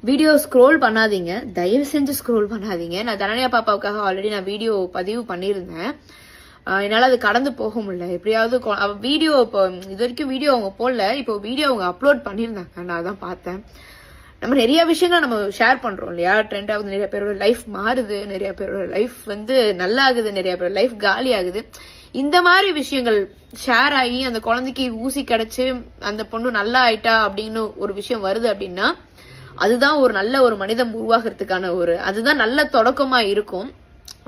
Video scroll பண்ணாதீங்க, தயவு செஞ்சு ஸ்க்ரோல் பண்ணாதீங்க. நான் தனனியா பாப்பாவுக்காக ஆல்ரெடி நான் வீடியோ பதிவு பண்ணியிருந்தேன். என்னால் அது கடந்து போக முடியல. எப்படியாவது வீடியோ இப்போ இது வரைக்கும் வீடியோ அவங்க போடல, இப்போ வீடியோ அவங்க அப்லோட் பண்ணியிருந்தாங்க. நான் அதான் பார்த்தேன். நம்ம நிறைய விஷயங்கள் நம்ம ஷேர் பண்றோம் இல்லையா, ட்ரெண்ட் ஆகுது, நிறைய பேரோட லைஃப் மாறுது, நிறைய பேரோட லைஃப் நல்லா ஆகுது, நிறைய பேரோட லைஃப் காலி ஆகுது. இந்த மாதிரி விஷயங்கள் ஷேர் ஆகி அந்த குழந்தைக்கு ஊசி கிடைச்சு அந்த பொண்ணு நல்லா ஆயிட்டா அப்படின்னு ஒரு விஷயம் வருது அப்படின்னா அதுதான் ஒரு நல்ல ஒரு மனிதம் உருவாகிறதுக்கான அதுதான் நல்ல தொடக்கமா இருக்கும்.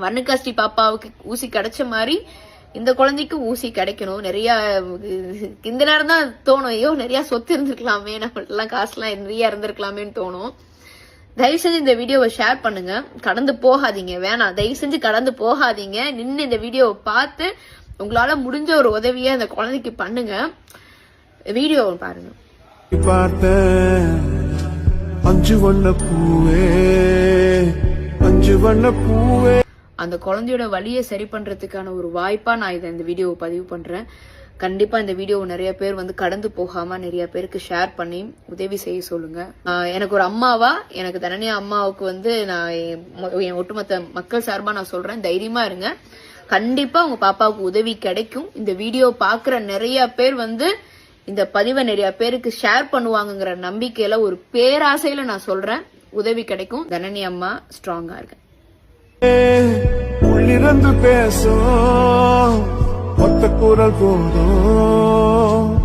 வன்னிகாஸ்ரீ பாப்பாவுக்கு ஊசி கிடைச்ச மாதிரி இந்த குழந்தைக்கு ஊசி கிடைக்கணும். நிறைய இந்த நேரம் தான் தோணும், ஐயோ நிறைய சொத்து இருந்திருக்கலாமே, நம்மளுக்கெல்லாம் காசுலாம் நிறைய இருந்திருக்கலாமேன்னு தோணும். தயவு செஞ்சு இந்த வீடியோவை ஷேர் பண்ணுங்க, கடந்து போகாதீங்க. வேணாம், தயவு செஞ்சு கடந்து போகாதீங்க. நின்று இந்த வீடியோவை பார்த்து உங்களால முடிஞ்ச ஒரு உதவியை அந்த குழந்தைக்கு பண்ணுங்க. வீடியோ பாருங்க. அந்த குழந்தையோட வலியை சரி பண்றதுக்கான ஒரு வாய்ப்பா நான் இந்த வீடியோவை பதிவு பண்றேன். கண்டிப்பா இந்த வீடியோவை நிறைய பேர் கடந்து போகாம நிறைய பேருக்கு ஷேர் பண்ணி உதவி செய்ய சொல்லுங்க. எனக்கு ஒரு அம்மாவா, எனக்கு தனனியா அம்மாவுக்கு நான் என் ஒட்டுமொத்த மக்கள் சார்பா நான் சொல்றேன், தைரியமா இருங்க. கண்டிப்பா உங்க பாப்பாவுக்கு உதவி கிடைக்கும். இந்த வீடியோ பாக்குற நிறைய பேர் இந்த பதிவை நிறைய பேருக்கு ஷேர் பண்ணுவாங்கங்கிற நம்பிக்கையில ஒரு பேராசையில நான் சொல்றேன், உதவி கிடைக்கும். தனனி அம்மா ஸ்ட்ராங்கா இருக்கு. உள்ளிருந்து பேசும் ஒத்த குரல் போதும்.